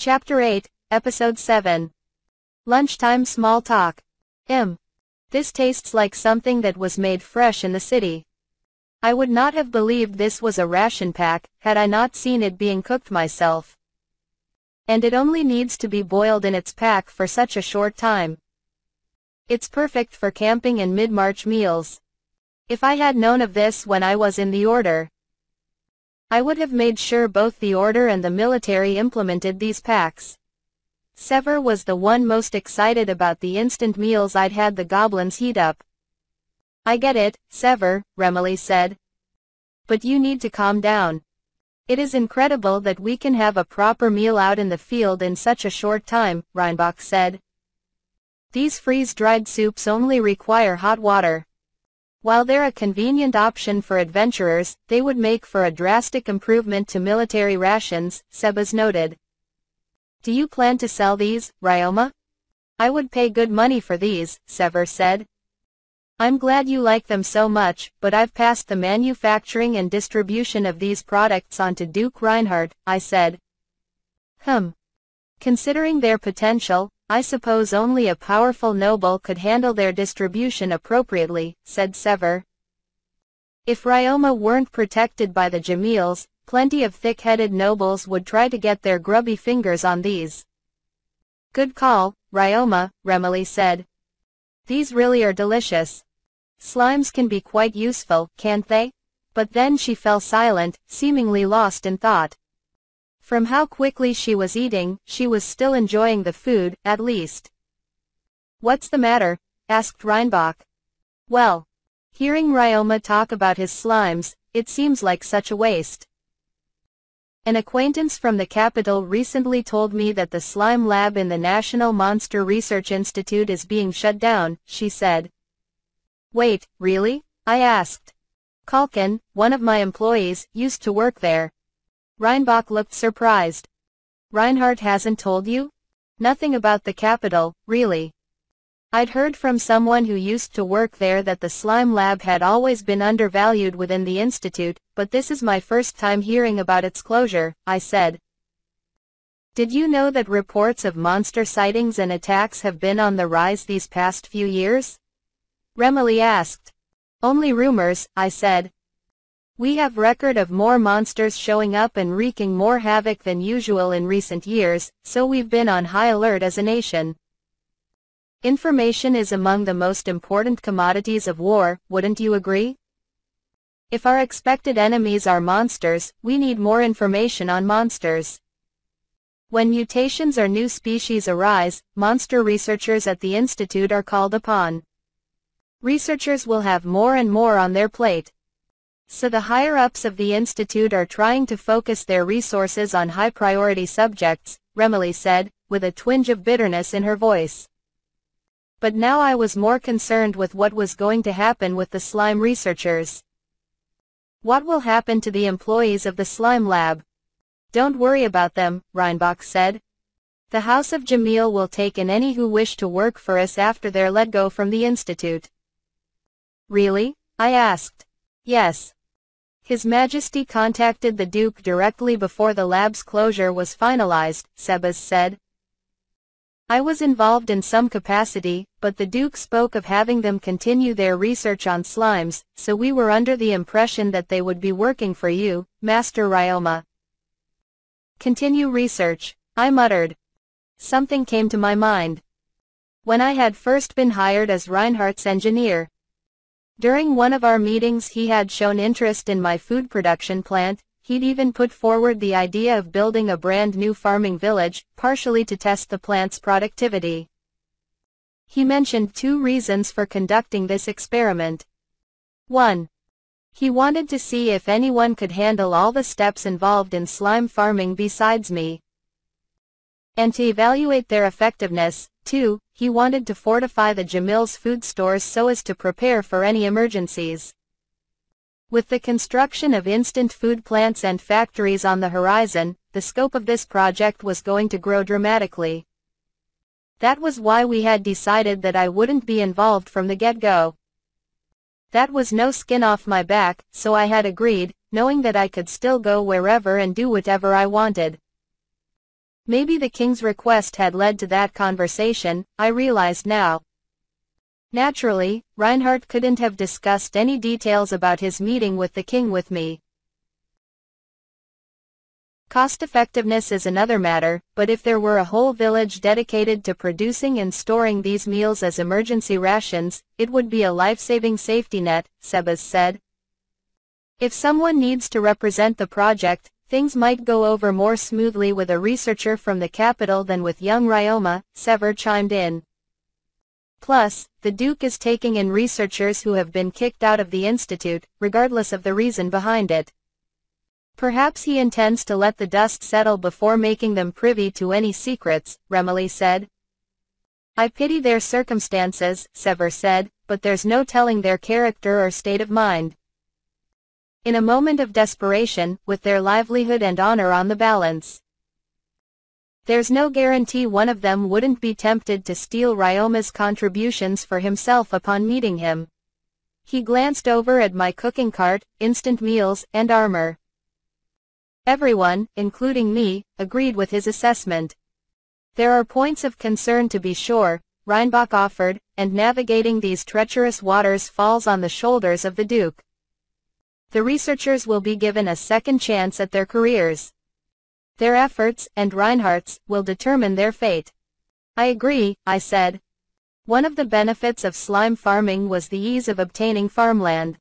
Chapter 8, Episode 7. Lunchtime Small Talk. This tastes like something that was made fresh in the city. I would not have believed this was a ration pack, had I not seen it being cooked myself. And it only needs to be boiled in its pack for such a short time. It's perfect for camping and mid-March meals. If I had known of this when I was in the order, I would have made sure both the order and the military implemented these packs. Sever was the one most excited about the instant meals I'd had the goblins heat up. I get it, Sever, Remily said. But you need to calm down. It is incredible that we can have a proper meal out in the field in such a short time, Reinbach said. These freeze-dried soups only require hot water. While they're a convenient option for adventurers, they would make for a drastic improvement to military rations, Sebas noted. Do you plan to sell these, Ryoma? I would pay good money for these, Sever said. I'm glad you like them so much, but I've passed the manufacturing and distribution of these products on to Duke Reinhardt, I said. Considering their potential, I suppose only a powerful noble could handle their distribution appropriately, said Sever. If Ryoma weren't protected by the Jamils, plenty of thick-headed nobles would try to get their grubby fingers on these. Good call, Ryoma, Remily said. These really are delicious. Slimes can be quite useful, can't they? But then she fell silent, seemingly lost in thought. From how quickly she was eating, she was still enjoying the food, at least. What's the matter? Asked Reinbach. Well, hearing Ryoma talk about his slimes, it seems like such a waste. An acquaintance from the capital recently told me that the slime lab in the National Monster Research Institute is being shut down, she said. Wait, really? I asked. Kalkin, one of my employees, used to work there. Reinbach looked surprised. Reinhardt hasn't told you? Nothing about the capital, really. I'd heard from someone who used to work there that the slime lab had always been undervalued within the institute, but this is my first time hearing about its closure, I said. Did you know that reports of monster sightings and attacks have been on the rise these past few years? Remily asked. Only rumors, I said. We have record of more monsters showing up and wreaking more havoc than usual in recent years, so we've been on high alert as a nation. Information is among the most important commodities of war, wouldn't you agree? If our expected enemies are monsters, we need more information on monsters. When mutations or new species arise, monster researchers at the Institute are called upon. Researchers will have more and more on their plate. So the higher-ups of the Institute are trying to focus their resources on high-priority subjects, Remily said, with a twinge of bitterness in her voice. But now I was more concerned with what was going to happen with the slime researchers. What will happen to the employees of the slime lab? Don't worry about them, Reinbach said. The House of Jamil will take in any who wish to work for us after they're let go from the Institute. Really? I asked. Yes. His Majesty contacted the Duke directly before the lab's closure was finalized, Sebas said. I was involved in some capacity, but the Duke spoke of having them continue their research on slimes, so we were under the impression that they would be working for you, Master Ryoma. Continue research, I muttered. Something came to my mind. When I had first been hired as Reinhardt's engineer. During one of our meetings he had shown interest in my food production plant. He'd even put forward the idea of building a brand new farming village, partially to test the plant's productivity. He mentioned 2 reasons for conducting this experiment. 1. He wanted to see if anyone could handle all the steps involved in slime farming besides me. And to evaluate their effectiveness. 2. He wanted to fortify the Jamil's food stores so as to prepare for any emergencies. With the construction of instant food plants and factories on the horizon, the scope of this project was going to grow dramatically. That was why we had decided that I wouldn't be involved from the get-go. That was no skin off my back, so I had agreed, knowing that I could still go wherever and do whatever I wanted. Maybe the king's request had led to that conversation, I realized now. Naturally, Reinhardt couldn't have discussed any details about his meeting with the king with me. Cost-effectiveness is another matter, but if there were a whole village dedicated to producing and storing these meals as emergency rations, it would be a life-saving safety net, Sebas said. If someone needs to represent the project, things might go over more smoothly with a researcher from the capital than with young Ryoma, Sever chimed in. Plus, the Duke is taking in researchers who have been kicked out of the institute, regardless of the reason behind it. Perhaps he intends to let the dust settle before making them privy to any secrets, Remily said. I pity their circumstances, Sever said, but there's no telling their character or state of mind. In a moment of desperation, with their livelihood and honor on the balance. There's no guarantee one of them wouldn't be tempted to steal Ryoma's contributions for himself upon meeting him. He glanced over at my cooking cart, instant meals, and armor. Everyone, including me, agreed with his assessment. There are points of concern to be sure, Reinbach offered, and navigating these treacherous waters falls on the shoulders of the Duke. The researchers will be given a second chance at their careers. Their efforts, and Reinhardt's, will determine their fate. I agree, I said. One of the benefits of slime farming was the ease of obtaining farmland.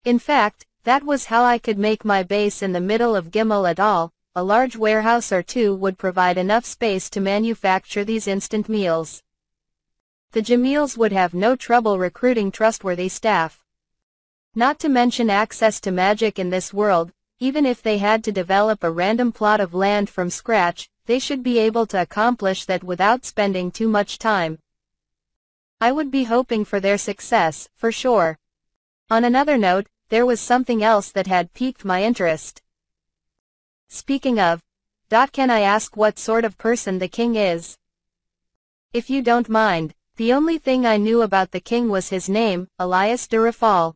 In fact, that was how I could make my base in the middle of Gimel et al. A large warehouse or two would provide enough space to manufacture these instant meals. The Jamils would have no trouble recruiting trustworthy staff. Not to mention access to magic in this world, even if they had to develop a random plot of land from scratch, they should be able to accomplish that without spending too much time. I would be hoping for their success, for sure. On another note, there was something else that had piqued my interest. Speaking of, can I ask what sort of person the king is? If you don't mind, the only thing I knew about the king was his name, Elias de Rafal.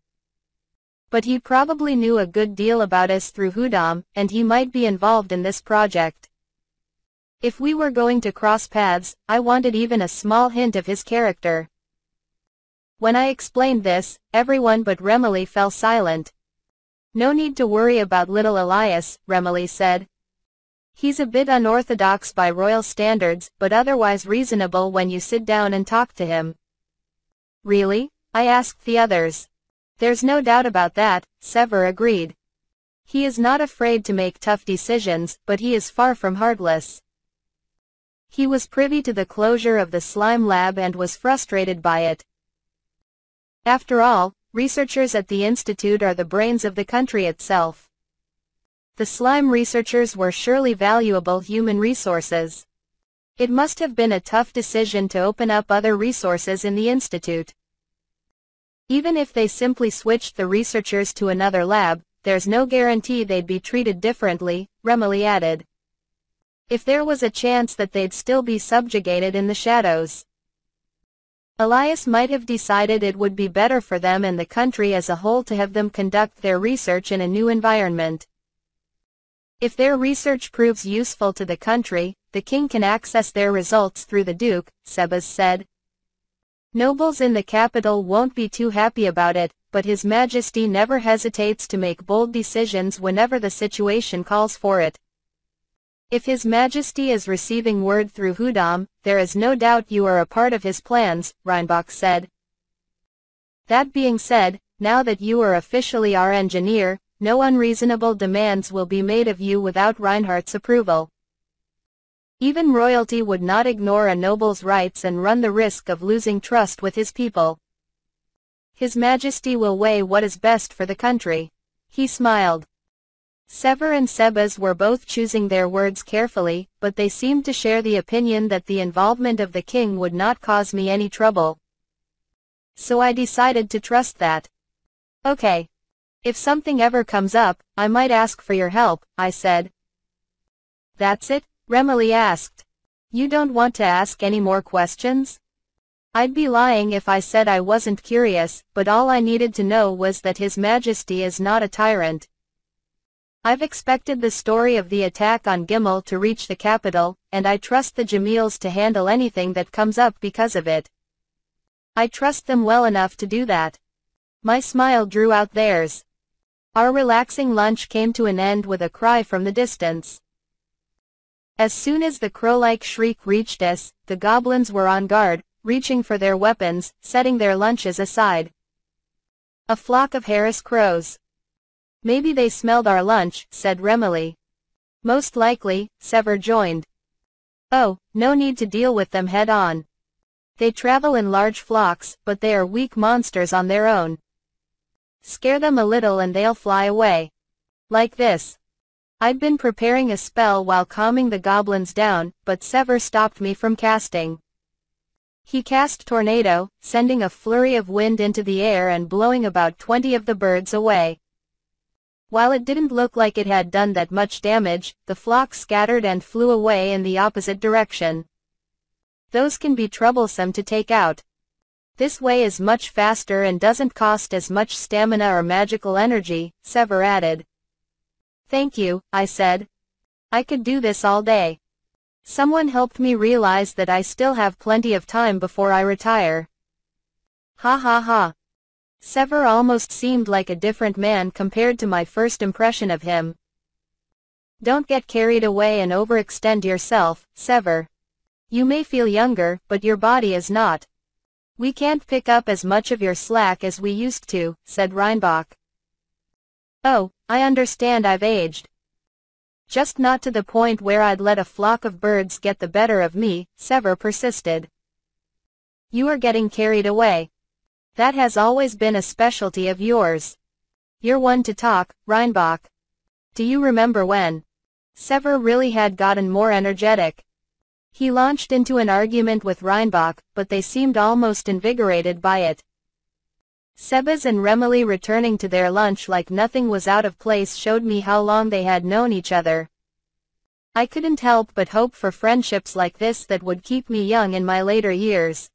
But he probably knew a good deal about us through Hudam, and he might be involved in this project. If we were going to cross paths, I wanted even a small hint of his character. When I explained this, everyone but Remily fell silent. No need to worry about little Elias, Remily said. He's a bit unorthodox by royal standards, but otherwise reasonable when you sit down and talk to him. Really? I asked the others. There's no doubt about that, Sever agreed. He is not afraid to make tough decisions, but he is far from heartless. He was privy to the closure of the slime lab and was frustrated by it. After all, researchers at the institute are the brains of the country itself. The slime researchers were surely valuable human resources. It must have been a tough decision to open up other resources in the institute. Even if they simply switched the researchers to another lab, there's no guarantee they'd be treated differently, Remily added. If there was a chance that they'd still be subjugated in the shadows. Elias might have decided it would be better for them and the country as a whole to have them conduct their research in a new environment. If their research proves useful to the country, the king can access their results through the Duke, Sebas said. Nobles in the capital won't be too happy about it, but His Majesty never hesitates to make bold decisions whenever the situation calls for it. If His Majesty is receiving word through Hudam, there is no doubt you are a part of his plans, Reinbach said. That being said, now that you are officially our engineer, no unreasonable demands will be made of you without Reinhardt's approval. Even royalty would not ignore a noble's rights and run the risk of losing trust with his people. His Majesty will weigh what is best for the country. He smiled. Sever and Sebas were both choosing their words carefully, but they seemed to share the opinion that the involvement of the king would not cause me any trouble. So I decided to trust that. Okay. If something ever comes up, I might ask for your help, I said. That's it? Remily asked. You don't want to ask any more questions? I'd be lying if I said I wasn't curious, but all I needed to know was that His Majesty is not a tyrant. I've expected the story of the attack on Gimel to reach the capital, and I trust the Jamils to handle anything that comes up because of it. I trust them well enough to do that. My smile drew out theirs. Our relaxing lunch came to an end with a cry from the distance. As soon as the crow-like shriek reached us, the goblins were on guard, reaching for their weapons, setting their lunches aside. A flock of Harris crows. Maybe they smelled our lunch, said Remily. Most likely, Sever joined. Oh, no need to deal with them head-on. They travel in large flocks, but they are weak monsters on their own. Scare them a little and they'll fly away. Like this. I'd been preparing a spell while calming the goblins down, but Sever stopped me from casting. He cast Tornado, sending a flurry of wind into the air and blowing about 20 of the birds away. While it didn't look like it had done that much damage, the flock scattered and flew away in the opposite direction. Those can be troublesome to take out. This way is much faster and doesn't cost as much stamina or magical energy, Sever added. Thank you, I said. I could do this all day. Someone helped me realize that I still have plenty of time before I retire. Ha ha ha. Sever almost seemed like a different man compared to my first impression of him. Don't get carried away and overextend yourself, Sever. You may feel younger, but your body is not. We can't pick up as much of your slack as we used to, said Reinbach. Oh, I understand I've aged. Just not to the point where I'd let a flock of birds get the better of me, Sever persisted. You are getting carried away. That has always been a specialty of yours. You're one to talk, Reinbach. Do you remember when? Sever really had gotten more energetic. He launched into an argument with Reinbach, but they seemed almost invigorated by it. Sebas and Remily returning to their lunch like nothing was out of place showed me how long they had known each other. I couldn't help but hope for friendships like this that would keep me young in my later years.